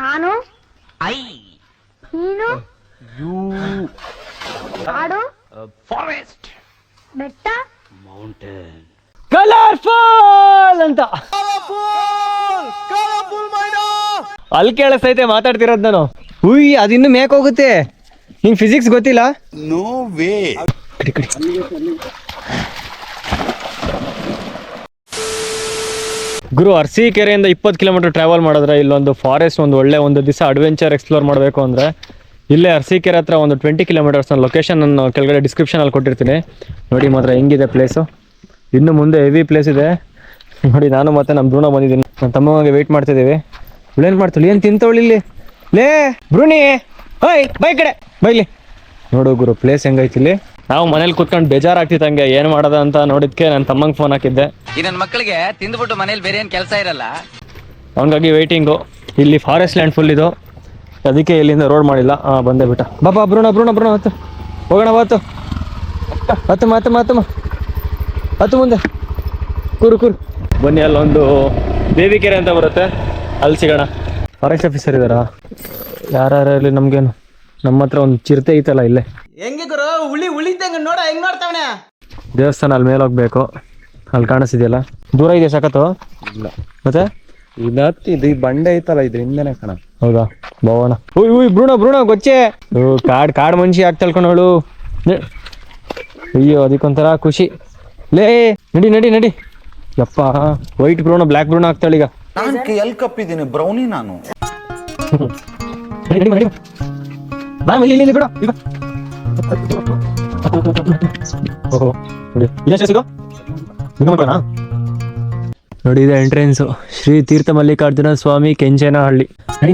ನಾನು ಐ ನೀನು ಯು ಕಾಡು ಫಾರೆಸ್ಟ್ ಬೆಟ್ಟ ಮೌಂಟೇನ್ ಕಲರ್ಫುಲ್ ಅಂತ ಅಲ್ಲಿ ಕೇಳಿಸ್ತೈತೆ ಮಾತಾಡ್ತಿರೋದು ನಾನು. ಉಯ್ ಅದಿನ್ನು ಮೇಕ್ ಹೋಗುತ್ತೆ. ನಿಂಗೆ ಫಿಸಿಕ್ಸ್ ಗೊತ್ತಿಲ್ಲ? No way. ಗುರು ಅರಸೀಕೆರೆಯಿಂದ 20 ಕಿಲೋಮೀಟರ್ ಟ್ರಾವೆಲ್ ಮಾಡಿದ್ರೆ ಇಲ್ಲೊಂದು ಫಾರೆಸ್ಟ್ ಒಂದು ಒಳ್ಳೆ ಒಂದು ದಿವಸ ಅಡ್ವೆಂಚರ್ ಎಕ್ಸ್ಪ್ಲೋರ್ ಮಾಡಬೇಕು ಅಂದರೆ ಇಲ್ಲೇ ಅರಸೀಕೆರೆ ಹತ್ರ ಒಂದು 20 ಕಿಲೋಮೀಟರ್ಸ್ ನಾನು ಲೊಕೇಶನ್ ನಾನು ಕೆಳಗಡೆ ಡಿಸ್ಕ್ರಿಪ್ಷನಲ್ಲಿ ಕೊಟ್ಟಿರ್ತೀನಿ ನೋಡಿ. ಮಾತ್ರ ಹೆಂಗಿದೆ ಪ್ಲೇಸು. ಇನ್ನು ಮುಂದೆ ಹೆವಿ ಪ್ಲೇಸ್ ಇದೆ ನೋಡಿ. ನಾನು ಮತ್ತೆ ನಮ್ಮ ಬ್ರೂನೋ ಬಂದಿದ್ದೀನಿ, ನನ್ನ ತಮ್ಮನಿಗೆ ವೆಯ್ಟ್ ಮಾಡ್ತಿದ್ದೀವಿ. ಏನು ಮಾಡ್ತಾಳೆ, ಏನು ತಿಂತವಳು ಇಲ್ಲಿ? ಲೇ ಬ್ರೂನಿ, ಹೋಯ್ ಬೈ ಕಡೆ ಬೈಲಿ. ನೋಡು ಗುರು ಪ್ಲೇಸ್ ಹೆಂಗೈತಿ ಇಲ್ಲಿ. ನಾವು ಮನೇಲಿ ಕೂತ್ಕೊಂಡು ಬೇಜಾರಾಗ್ತಿತ್ತು, ಹಂಗೆ ಏನು ಮಾಡೋದ ಅಂತ ನೋಡಿದ್ಕೆ ನನ್ನ ತಮ್ಮಂಗೆ ಫೋನ್ ಹಾಕಿದ್ದೆ. ಈ ನನ್ನ ಮಕ್ಕಳಿಗೆ ತಿಂದ್ಬಿಟ್ಟು ಮನೇಲಿ ಬೇರೆ ಏನು ಕೆಲಸ ಇರಲ್ಲ, ಅವನಿಗಾಗಿ ವೆಯ್ಟಿಂಗು. ಇಲ್ಲಿ ಫಾರೆಸ್ಟ್ ಲ್ಯಾಂಡ್ ಫುಲ್ ಇದು, ಅದಕ್ಕೆ ಇಲ್ಲಿಂದ ರೋಡ್ ಮಾಡಿಲ್ಲ. ಬಂದೆ ಬಿಟ್ಟ. ಬಾಬಾ ಬ್ರೂಣ ಹತ್ತು ಹೋಗೋಣ. ಹತ್ತು ಮುಂದೆ ಕೂರು ಬನ್ನಿ. ಅಲ್ಲೊಂದು ದೇವಿಕೆರೆ ಅಂತ ಬರುತ್ತೆ, ಅಲ್ಲಿ ಸಿಗೋಣ. ಫಾರೆಸ್ಟ್ ಆಫೀಸರ್ ಇದ್ದಾರಾ? ಯಾರಲ್ಲಿ ನಮ್ಗೇನು, ನಮ್ಮ ಹತ್ರ ಒಂದು ಚಿರತೆ ಐತಲ್ಲ ಇಲ್ಲೇ. ಹೆಂಗೆ ಗುರು ಉಳಿದಂಗ ನೋಡ ಹೆಂಗ್ ನೋಡ್ತಾವನೆ. ದೇವಸ್ಥಾನ ಅಲ್ಲಿ ಮೇಲೆ ಹೋಗ್ಬೇಕು, ಅಲ್ಲಿ ಕಾಣಿಸ್ತಿದೆಯಲ್ಲ ದೂರ ಇದೆ ಸಖತ್ತು. ಇಲ್ಲ ಮತ್ತೆ ಇದು ಬಂಡೆ ಐತಲ್ಲ ಇದ್ರ ಹಿಂದೆನೆ ಕಣ. ಹೌದಾ ಭವನ. ಉಯ್ ಬ್ರೂಣ ಗೊಚ್ಚೆ. ಕಾಡ್ ಮನುಷ್ಯ ಆಗ್ತಳ್ಕೊಂಡವಳು. ಅಯ್ಯೋ ಅದಕ್ಕೊಂಥರ ಖುಷಿ. ಲೇ ನಡಿ ಯಪ್ಪ. ವೈಟ್ ಬ್ರೂಣ ಬ್ಲ್ಯಾಕ್ ಬ್ರೂಣ ಆಗ್ತಾಳೀಗ. ನಾನು ಎಲ್ ಕಪ್ಪಿದ್ದೀನಿ ಬ್ರೌನಿ ನಾನು. ನಡಿ ಬಾ ಇಲ್ಲಿ ಬಿಡು ಈಗ. ಓಹೋ ನೋಡಿ ಸಿಗೋ ನೋಡಿ, ಇದೆ ಎಂಟ್ರೆನ್ಸು. ಶ್ರೀ ತೀರ್ಥ ಮಲ್ಲಿಕಾರ್ಜುನ ಸ್ವಾಮಿ ಕೆಂಚೇನಹಳ್ಳಿ. ನಡಿ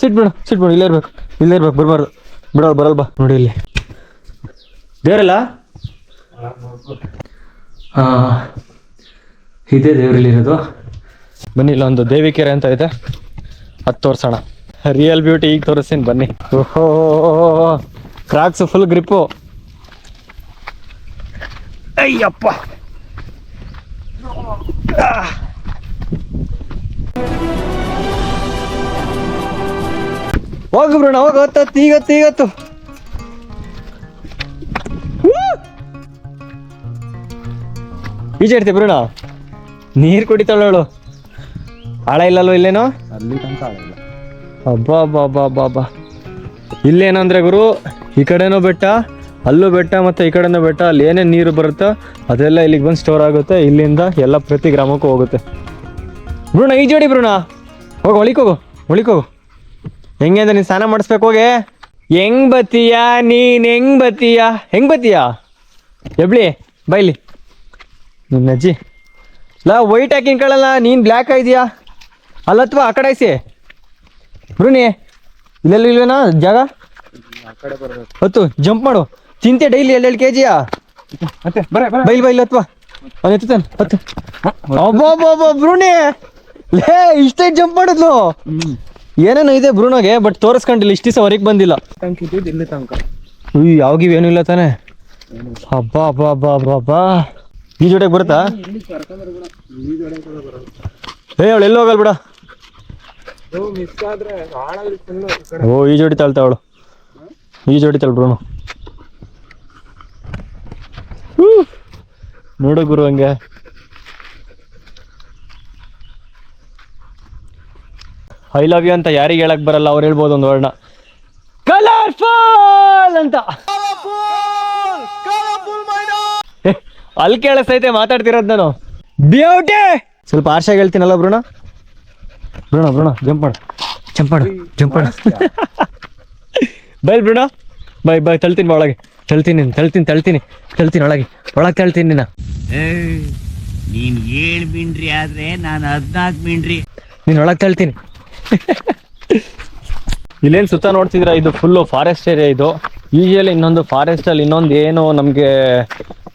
ಸಿಟ್ಬಿಡು. ಇಲ್ಲೇ ಇರ್ಬೇಕು ಬರ್ಬಾರ್ದು. ಬರಲ್ ಬಾ. ನೋಡಿ ಇಲ್ಲಿ ದೇವರಲ್ಲ. ಇದೇ ದೇವರಲ್ಲಿರೋದು. ಬನ್ನಿ, ಇಲ್ಲೊಂದು ದೇವಿಕೆರೆ ಅಂತ ಇದೆ, ಅದು ತೋರ್ಸೋಣ. ರಿಯಲ್ ಬ್ಯೂಟಿ ಈಗ ತೋರಿಸ್ತೀನಿ ಬನ್ನಿ. ಓಹೋ ಕ್ರಾಕ್ಸ್ ಫುಲ್ ಗ್ರಿಪ್ಪು. ಅಯ್ಯಪ್ಪ ಹೋಗು ಬ್ರಣ ಹೋಗು. ಈಗತ್ತು ಈಜಾಡ್ತಿ ಬ್ರಣ. ನೀರು ಕುಡಿತಾಳವಳು. ಆಳ ಇಲ್ಲಲ್ವ ಇಲ್ಲೇನೋ? ಅಲ್ಲಿ ತನಕ ಆಗಿಲ್ಲ. ಅಬ್ಬಾ ಇಲ್ಲೇನಂದ್ರೆ ಗುರು, ಈ ಕಡೆನೂ ಬೆಟ್ಟ, ಅಲ್ಲೂ ಬೆಟ್ಟ, ಮತ್ತೆ ಈ ಕಡೆನೂ ಬೆಟ್ಟ. ಅಲ್ಲಿ ಏನೇನು ನೀರು ಬರುತ್ತೋ ಅದೆಲ್ಲ ಇಲ್ಲಿಗೆ ಬಂದು ಸ್ಟೋರ್ ಆಗುತ್ತೆ. ಇಲ್ಲಿಂದ ಎಲ್ಲ ಪ್ರತಿ ಗ್ರಾಮಕ್ಕೂ ಹೋಗುತ್ತೆ. ಬ್ರೂಣ ಈಜೋಡಿ ಬ್ರೂಣ. ಹೋಗು ಒಳಿಕೋಗು. ಹೆಂಗೆ ಅಂದ್ರೆ ನೀನು ಸ್ನಾನ ಮಾಡಿಸ್ಬೇಕು. ಹೋಗಿ ಹೆಂಗ್ ಬತ್ತೀಯಾ ನೀನ್? ಹೆಂಗ್ ಬತ್ತೀಯಾ ಎಬ್ಳಿ ಬೈಲಿ. ನಿನ್ನ ಅಜ್ಜಿ ವೈಟ್ ಹಾಕಿಂಗ್ ಕಳಲ್ಲ, ನೀನು ಬ್ಲ್ಯಾಕ್ ಇದೆಯಾ ಅಲ್ಲತ್ವಾ ಆ ಕಡೆ ಐಸಿ ಬ್ರೂನಿ. ಇಲ್ವೇನಾ ಜಾಗ? ಹೊತ್ತು ಜಂಪ್ ಮಾಡು. ತಿಂತೆ ಡೈಲಿ 2 kg ಬೈಲ್ ಹತ್ವಾ ಎತ್ತಾನೆ ಹತ್ತು. ಅಬ್ಬಾ ಬ್ರೂನಿ ಲೇ ಇಷ್ಟೇ ಜಂಪ್ ಮಾಡಿದ್ಲು. ಏನೇನೋ ಇದೆ ಬ್ರೂನೋಗೆ, ಬಟ್ ತೋರಿಸ್ಕೊಂಡಿಲ್ಲ. ಇಷ್ಟು ದಿವಸ ಹೊರಗೆ ಬಂದಿಲ್ಲ. ಇಲ್ಲಿ ತನಕ ಯಾವಾಗಿವ್ ಏನೂ ಇಲ್ಲ ತಾನೆ. ಅಬ್ಬಾ ಈ ಜೋಡಿಗೆ ಬರುತ್ತಾ? ಅವಳು ಎಲ್ಲಿ ಹೋಗಲ್ ಬಿಡ. ಈ ಜೋಡಿ ತಾಳ್ತಾವಳು. ಬ್ರೂನು. ನೋಡು ಗುರು ಹಂಗೆ. ಐ ಲವ್ ಯು ಅಂತ ಯಾರಿಗೆ ಹೇಳಕ್ ಬರಲ್ಲ, ಅವ್ರು ಹೇಳ್ಬೋದು ಒಂದು ವರ್ಣ. ಕಲರ್ಫುಲ್ ಅಂತ ಅಲ್ಲಿ ಕೇಳಿಸ್ತೈತೆ ಮಾತಾಡ್ತಿರೋದು ನಾನು. ಬ್ಯೂಟಿ ಸ್ವಲ್ಪ ಆರ್ಷಾಗಿ ಹೇಳ್ತೀನಲ್ಲ ಬ್ರೂಣ. ಜಂಪ್ ಮಾಡು. ಬೈಲ್ ಬ್ರೂಣ ಬೈ ತಳ್ತೀನಿ ಒಳಗೆ. ತಳ್ತೀನಿ ಒಳಗೆ ತಳ್ತೀನಿ ನಿನ್ನ. ನೀನ್ 7 ಮಿಂಡ್ರಿ ಆದ್ರೆ ನಾನು 14 ಮಿಂಡ್ರಿ. ನೀನ್ ಒಳಗೆ ತಳ್ತೀನಿ. ಇಲ್ಲೇನು ಸುತ್ತ ನೋಡ್ತಿದ್ರ, ಇದು ಫುಲ್ಲು ಫಾರೆಸ್ಟ್ ಏರಿಯಾ. ಇದು ಯೂಶಲಿ ಇನ್ನೊಂದು ಫಾರೆಸ್ಟಲ್ಲಿ ಇನ್ನೊಂದು ಏನು ನಮಗೆ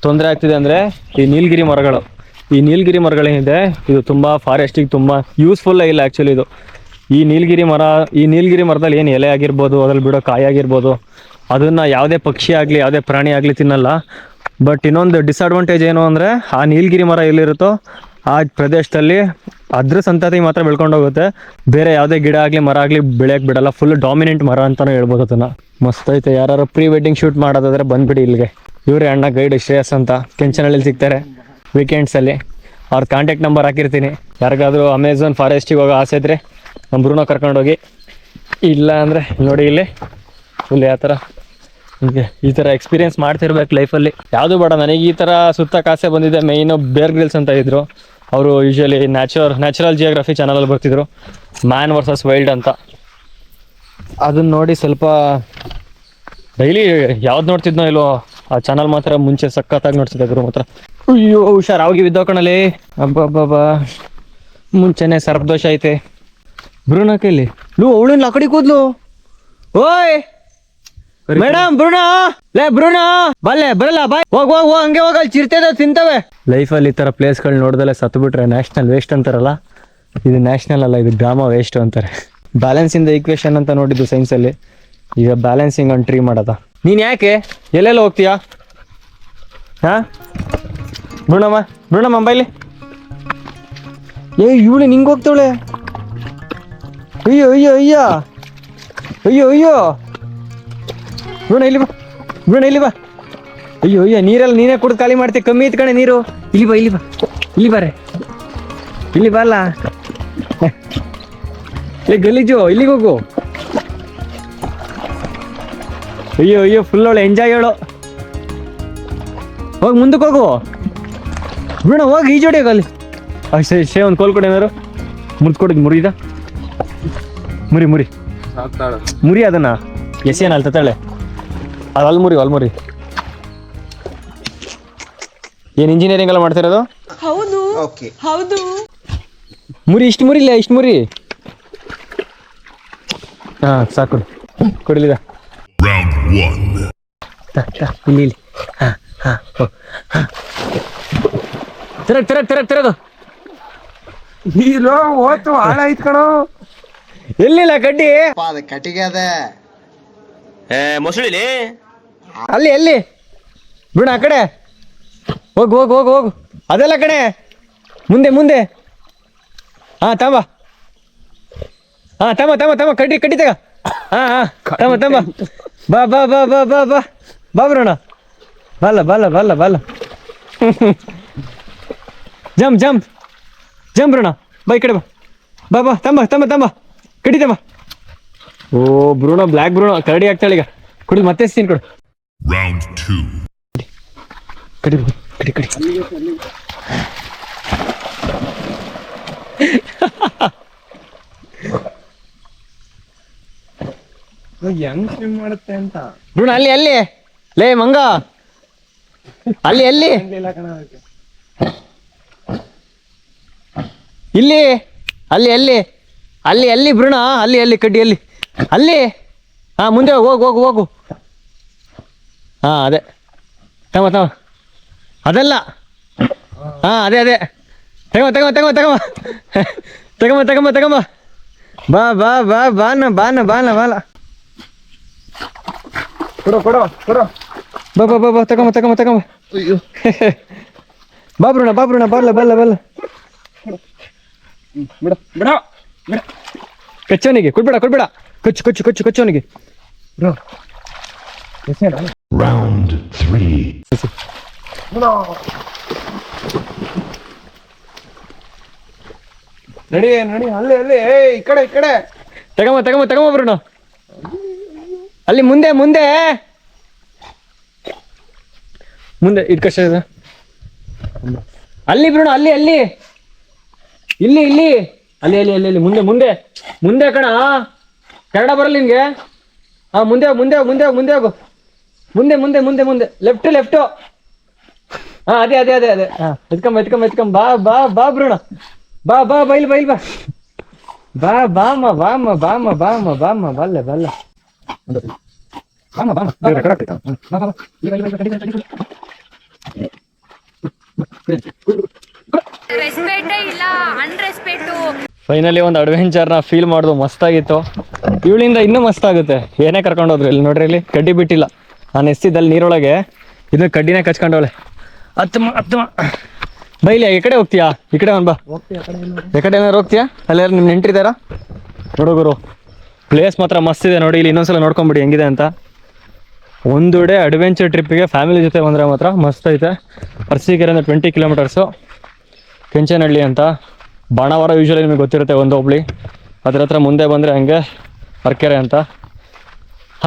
ತೊಂದರೆ ಆಗ್ತಿದೆ ಅಂದರೆ ಈ ನೀಲಗಿರಿ ಮರಗಳೇನಿದೆ, ಇದು ತುಂಬ ಫಾರೆಸ್ಟಿಗೆ ತುಂಬ ಯೂಸ್ಫುಲ್ಲೇ ಇಲ್ಲ ಆ್ಯಕ್ಚುಲಿ. ಇದು ಈ ನೀಲಗಿರಿ ಮರದಲ್ಲಿ ಏನು ಎಲೆ ಆಗಿರ್ಬೋದು, ಅದ್ರಲ್ಲಿ ಬಿಡೋ ಕಾಯಿ ಆಗಿರ್ಬೋದು, ಅದನ್ನು ಯಾವುದೇ ಪಕ್ಷಿ ಆಗಲಿ ಯಾವುದೇ ಪ್ರಾಣಿ ಆಗಲಿ ತಿನ್ನಲ್ಲ. ಬಟ್ ಇನ್ನೊಂದು ಡಿಸಡ್ವಾಂಟೇಜ್ ಏನು ಅಂದರೆ ಆ ನೀಲಗಿರಿ ಮರ ಎಲ್ಲಿರುತ್ತೋ ಆ ಪ್ರದೇಶದಲ್ಲಿ ಅದ್ರ ಸಂತತಿ ಮಾತ್ರ ಬೆಳ್ಕೊಂಡು ಹೋಗುತ್ತೆ. ಬೇರೆ ಯಾವುದೇ ಗಿಡ ಆಗಲಿ ಮರ ಆಗಲಿ ಬೆಳೆಯೋಕ್ಕೆ ಬಿಡಲ್ಲ. ಫುಲ್ ಡಾಮಿನೆಂಟ್ ಮರ ಅಂತಲೇ ಹೇಳ್ಬೋದು ಅದನ್ನು. ಮಸ್ತ್ ಐತೆ. ಯಾರು ಪ್ರೀ ವೆಡ್ಡಿಂಗ್ ಶೂಟ್ ಮಾಡೋದಾದ್ರೆ ಬಂದುಬಿಡಿ ಇಲ್ಲಿಗೆ. ಇವರೇ ಅಣ್ಣ ಗೈಡ್ ಶ್ರೇಯಸ್ ಅಂತ, ಕೆಂಚನಹಳ್ಳಿಲಿ ಸಿಗ್ತಾರೆ ವೀಕೆಂಡ್ಸಲ್ಲಿ. ಅವ್ರ ಕಾಂಟ್ಯಾಕ್ಟ್ ನಂಬರ್ ಹಾಕಿರ್ತೀನಿ. ಯಾರಿಗಾದರೂ ಅಮೆಝಾನ್ ಫಾರೆಸ್ಟಿಗೆ ಹೋಗೋ ಆಸೆ ಇದ್ದರೆ ನಮ್ಮ ಬ್ರೂನೋ ಕರ್ಕೊಂಡೋಗಿ. ಇಲ್ಲ ಅಂದರೆ ನೋಡಿ ಇಲ್ಲಿ ಫುಲ್ ಯಾವ ಥರ ಹೀಗೆ ಈ ಥರ ಎಕ್ಸ್ಪೀರಿಯೆನ್ಸ್ ಮಾಡ್ತಿರ್ಬೇಕು ಲೈಫಲ್ಲಿ. ಯಾವುದು ಬೇಡ, ನನಗೆ ಈ ಥರ ಸುತ್ತಕ್ಕೆ ಆಸೆ ಬಂದಿದೆ. ಮೇಯ್ನು ಬೇರ್ ಗ್ರಿಲ್ಸ್ ಅಂತ ಇದ್ದರು. ಅವರು ಯೂಶ್ವಲಿ ನ್ಯಾಚುರಲ್ ಜಿಯೋಗ್ರಫಿ ಚಾನಲಲ್ಲಿ ಬರ್ತಿದ್ರು, ಮ್ಯಾನ್ ವರ್ಸಸ್ ವೈಲ್ಡ್ ಅಂತ. ಅದನ್ನ ನೋಡಿ ಸ್ವಲ್ಪ ಡೈಲಿ ಯಾವ್ದು ನೋಡ್ತಿದ್ನೋ ಇಲ್ವೋ ಆ ಚಾನಲ್ ಮಾತ್ರ ಮುಂಚೆ ಸಖತ್ತಾಗಿ ನೋಡ್ತಿದ್ದೆ ಗುರು ಮಾತ್ರ. ಅಯ್ಯೋ ಹುಷಾರು ಅವಾಗಿ ಬಿದ್ದೋಕಣಲ್ಲಿ. ಹಬ್ಬಬ್ಬ ಮುಂಚೆನೆ ಸರ್ಪದೋಷ ಐತೆ. ಬ್ರೂನಾ ಕೈಲಿ ಅವಳನ್ನ ಆ ಕಡೆ ಕೂದ್ಲು. ಓಯ್ ಮೇಡಮ್ ಬ್ರೂನಾ, ಲೇ ಬ್ರೂನಾ ಬಲ್ಲೆ ಬರಲ್ಲ ಬಾಯ್. ಹೋಗ್ ಹಂಗೆ ಹೋಗಲ್ಲಿ ಚಿರ್ತೇದ ತಿಂತವೆ. ಲೈಫಲ್ಲಿ ಈ ಥರ ಪ್ಲೇಸ್ಗಳು ನೋಡ್ದಲ್ಲೇ ಸತ್ತು ಬಿಟ್ರೆ ನ್ಯಾಷನಲ್ ವೇಸ್ಟ್ ಅಂತಾರಲ್ಲ, ಇದು ನ್ಯಾಷನಲ್ ಅಲ್ಲ, ಇದು ಗಾಮ ವೇಸ್ಟ್ ಅಂತಾರೆ. ಬ್ಯಾಲೆನ್ಸ್ ಇನ್ ದ ಈಕ್ವೇಷನ್ ಅಂತ ನೋಡಿದ್ದು ಸೈನ್ಸಲ್ಲಿ. ಈಗ ಬ್ಯಾಲೆನ್ಸಿಂಗ್ ಆನ್ ಟ್ರೀ ಮಾಡೋದ. ನೀನು ಯಾಕೆ ಎಲ್ಲೆಲ್ಲ ಹೋಗ್ತೀಯಾ? ಹಾಂ ಬ್ರೂನಮ್ಮ ಬೈಲಿ. ಇವಳು ನಿಂಗೆ ಹೋಗ್ತಾವಳೆ. ಅಯ್ಯೋ ಅಯ್ಯೋ ಅಯ್ಯ ಅಯ್ಯೋ ಅಯ್ಯೋ ಬ್ರೂಣ ಇಲ್ಲಿ ಬಾ. ಅಯ್ಯೋ ಅಯ್ಯೋ ನೀರೆಲ್ಲ ನೀನೇ ಕುಡ್ದು ಖಾಲಿ ಮಾಡ್ತೀವಿ. ಕಮ್ಮಿ ಇತ್ತು ಕಣೆ ನೀರು. ಇಲ್ಲಿ ಬಾರೆ ಇಲ್ಲಿ ಬಲ್ಲ. ಗಲೀಜು, ಇಲ್ಲಿಗೆ ಹೋಗು. ಅಯ್ಯೋ ಫುಲ್ ಅವಳು ಎಂಜಾಯ್ ಹೇಳು. ಹೋಗಿ ಮುಂದಕ್ಕೆ ಹೋಗು ಬ್ರೂಣ, ಹೋಗಿ ಈಜೋಡಿ ಅಲ್ಲಿ. ಅಷ್ಟೇ ಒಂದು ಕೋಲ್ ಕೊಡಿ ಏನಾರು ಮುರಿದ ಮುರಿ ಅದನ್ನ ಎಸೇನ ಅಲ್ಲಿ ತತ್ತಾಳೆ. ಅದು ಅಲ್ಮುರಿ ಏನು ಇಂಜಿನಿಯರಿಂಗ್ ಎಲ್ಲ ಮಾಡ್ತಿರೋದು? ಹೌದು ಹೌದು. ಮುರಿ ಇಷ್ಟು ಮುರಿ. ಹಾಂ ಸಾಕು ಕೊಡಲಿದ. ಇಲ್ಲಿ ತೆರದು ನೀರು ಓತು ಹಾಳಾಯ್ತು ಕಣೋ. ಎಲ್ಲಿಲ್ಲ ಕಡ್ಡಿ ಕಟ್ಟಿಗೆ ಅದೇ ಮೊಸಳಿ ಅಲ್ಲಿ ಬಿಡ ಆ ಕಡೆ ಹೋಗು ಅದೆಲ್ಲ ಕಡೆ ಮುಂದೆ. ಹಾಂ ತಮ್ಮ ಕಡ್ಡಿ ತಗ. ಹಾಂ ತಮ್ಮ ಬಾ ಬರೋಣ. ಬಲ್ಲ ಜಂಪ್ ಬರೋಣ. ಬಾ ಈ ಕಡೆ ಬಾ ತಮ್ಮ ಕಡಿ ತಮ್ಮ. ಓ ಬ್ರೂನೋ, ಬ್ಲ್ಯಾಕ್ ಬ್ರೂನೋ ಕರಡಿ ಆಗ್ತಾಳೆ ಈಗ. ಕುಡಿದು ಮತ್ತೆ ಸೀನ್ ಕೊಡು. ಕಡಿ ಹೆಂಗ್ ಸ್ವಿಮ್ ಮಾಡುತ್ತೆ ಅಂತ ಬ್ರೂನೋ. ಅಲ್ಲಿ ಲೇ ಮಂಗ, ಅಲ್ಲಿ ಇಲ್ಲಿ ಅಲ್ಲಿ ಬ್ರೂನೋ, ಅಲ್ಲಿ ಕಡ್ಡಿ ಅಲ್ಲಿ. ಹಾಂ ಮುಂದೆ ಹೋಗು. ಹಾಂ ಅದೇ ತಮ್ಮ ಅದಲ್ಲ. ಹಾಂ ಅದೇ ತಗಮ್ಮ. ಬಾನ ಕೊಡು ಬಾ ತಗಮ್ಮ. ಬಾ ಬ್ರೂನೋ ಬಲ್ಲ. ಬಿಡ ಕಚ್ಚೋನಿಗೆ ಕೊಡ್ಬೇಡ. ಕಚ್ಚೋನಿಗೆ. ನಡಿ ಅಲ್ಲಿ ಈ ಕಡೆ ತಗಮ್ಮ ಬ್ರೂನೋ. ಅಲ್ಲಿ ಮುಂದೆ ಇದು ಕಷ್ಟ ಇದೆ. ಅಲ್ಲಿ ಬ್ರೂನೋ, ಅಲ್ಲಿ ಇಲ್ಲಿ ಮುಂದೆ ಕಣ. ಕನ್ನಡ ಬರಲ್ಲ ನಿನ್ಗೆ? ಹಾಂ ಮುಂದೆ ಹೋಗು. ಮುಂದೆ ಲೆಫ್ಟ್. ಹಾಂ ಅದೇ ಹಾಂ ಎತ್ಕೊಂಬ. ಬಾ ಬ್ರೂನೋ. ಬಾ ಬೈಲ್ ಬಾ. ಬಾಮ ಬಲ್ಲ. ರೆಸ್ಪೆಕ್ಟೇ ಇಲ್ಲ, ಅನ್ರೆಸ್ಪೆಕ್ಟು. ಫೈನಲಿ ಒಂದು ಅಡ್ವೆಂಚರ್ನ ಫೀಲ್ ಮಾಡೋದು ಮಸ್ತಾಗಿತ್ತು. ಇವಳಿಂದ ಇನ್ನೂ ಮಸ್ತ್ ಆಗುತ್ತೆ. ಏನೇ ಕರ್ಕೊಂಡೋದ್ರು ಇಲ್ಲಿ ನೋಡ್ರಿ, ಇಲ್ಲಿ ಕಡ್ಡಿ ಬಿಟ್ಟಿಲ್ಲ. ನಾನು ಎಸ್ತಿದ್ದಲ್ಲಿ ನೀರೊಳಗೆ ಇದನ್ನ ಕಡ್ಡಿನೇ ಕಚ್ಕೊಂಡವಳೆ. ಹತ್ತಮ್ಮ ಬೈಲಿ. ಈ ಕಡೆ ಹೋಗ್ತೀಯಾ? ಈ ಕಡೆ ಬಾ. ಈ ಕಡೆ ಏನಾರು ಹೋಗ್ತೀಯಾ? ಅಲ್ಲಾರು ನಿಮ್ಮ ನೆಂಟ್ರಿದ್ದಾರಾ? ಹುಡುಗರು ಪ್ಲೇಸ್ ಮಾತ್ರ ಮಸ್ತ್ ಇದೆ ನೋಡಿ. ಇಲ್ಲಿ ಇನ್ನೊಂದ್ಸಲ ನೋಡ್ಕೊಂಬಿಡಿ ಹೆಂಗಿದೆ ಅಂತ. ಒಂದು ಡೇ ಅಡ್ವೆಂಚರ್ ಟ್ರಿಪ್ಪಿಗೆ ಫ್ಯಾಮಿಲಿ ಜೊತೆ ಬಂದರೆ ಮಾತ್ರ ಮಸ್ತ್ ಐತೆ. ಅರಸೀಕೆರೆಯಿಂದ 20 ಕಿಲೋಮೀಟರ್ಸು. ಕೆಂಚನಹಳ್ಳಿ ಅಂತ ಬಾಣಾವರ ಯೂಶ್ವಲಿ ನಿಮಗೆ ಗೊತ್ತಿರುತ್ತೆ, ಒಂದು ಹೋಬಳಿ. ಅದ್ರ ಹತ್ರ ಮುಂದೆ ಬಂದರೆ ಹಂಗೆ ಅರಕೆರೆ ಅಂತ.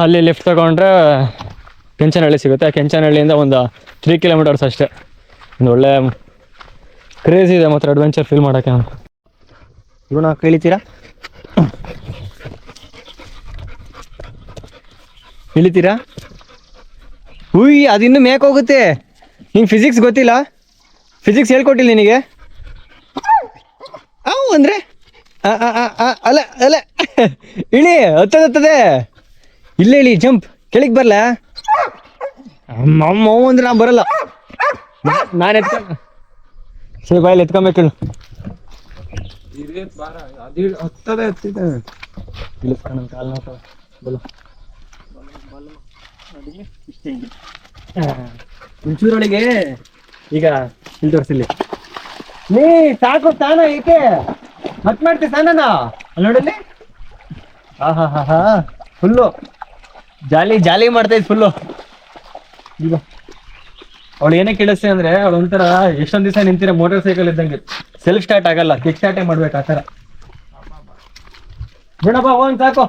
ಅಲ್ಲಿ ಲೆಫ್ಟ್ ತಗೊಂಡ್ರೆ ಕೆಂಚನಹಳ್ಳಿ ಸಿಗುತ್ತೆ. ಕೆಂಚನಹಳ್ಳಿಯಿಂದ ಒಂದು 3 ಕಿಲೋಮೀಟರ್ಸ್ ಅಷ್ಟೇ. ಒಂದು ಒಳ್ಳೆ ಕ್ರೇಜ್ ಇದೆ ಮಾತ್ರ ಅಡ್ವೆಂಚರ್ ಫೀಲ್ ಮಾಡೋಕ್ಕೆ. ಇವನ್ನ ಇಳಿತೀರಾ? ಇಳಿತೀರಾ? ಉಯ್, ಅದಿನ್ನೂ ಮೇಕ್ ಹೋಗುತ್ತೆ. ನಿಂಗೆ ಫಿಸಿಕ್ಸ್ ಗೊತ್ತಿಲ್ಲ? ಫಿಸಿಕ್ಸ್ ಹೇಳ್ಕೊಟ್ಟಿಲ್ಲ ನಿನಗೆ? ಅಂದರೆ ಅಲ್ಲ ಅಲ್ಲ ಇಳಿ, ಹತ್ತದತ್ತದೆ. ಇಲ್ಲೇ ಇಳಿ, ಜಂಪ್. ಕೆಳಗೆ ಬರಲ್ಲ? ಅಮ್ಮ ಅಂದ್ರೆ ನಾನು ಬರಲ್ಲ. ನಾನು ಎತ್ಕೊಂಡು ಸರಿ ಬಾಯಲ್ಲಿ ಎತ್ಕೊಬೇಕು. ಹತ್ತದೆ ಹತ್ತಿದೆ. ಇಳಿಸ್ಕೊಂಡು ಕಾಲು ನೋಡ್ತಾವ ಬಲ್ಲ. ಒಂಚೂರೊಳಗೆ ಈಗ ಇಲ್ಲಿ ತೋರಿಸಿಲ್ಲಿ ನೀ ಸಾಕು ತಾನ. ಏಕೆ ಮತ್ ಮಾಡ್ತೀವಿ ತಾನ ನೋಡಲ್ಲಿ? ಹಾ ಫುಲ್ಲು ಜಾಲಿ ಮಾಡ್ತಾ ಇದ್ ಫುಲ್ಲು. ಈಗ ಅವಳು ಏನೇ ಕೇಳಿಸ್ತೆ ಅಂದ್ರೆ, ಅವಳು ಒಂಥರ ಎಷ್ಟೊಂದು ದಿವಸ ನಿಂತಿರ ಮೋಟರ್ ಸೈಕಲ್ ಇದ್ದಂಗೆ, ಸೆಲ್ಫ್ ಸ್ಟಾರ್ಟ್ ಆಗಲ್ಲ, ಕಿಕ್ ಸ್ಟಾರ್ಟೇ ಮಾಡ್ಬೇಕು ಆ ಥರ. ಬಿಡಪ್ಪ ಹೋಗ್ ಸಾಕು.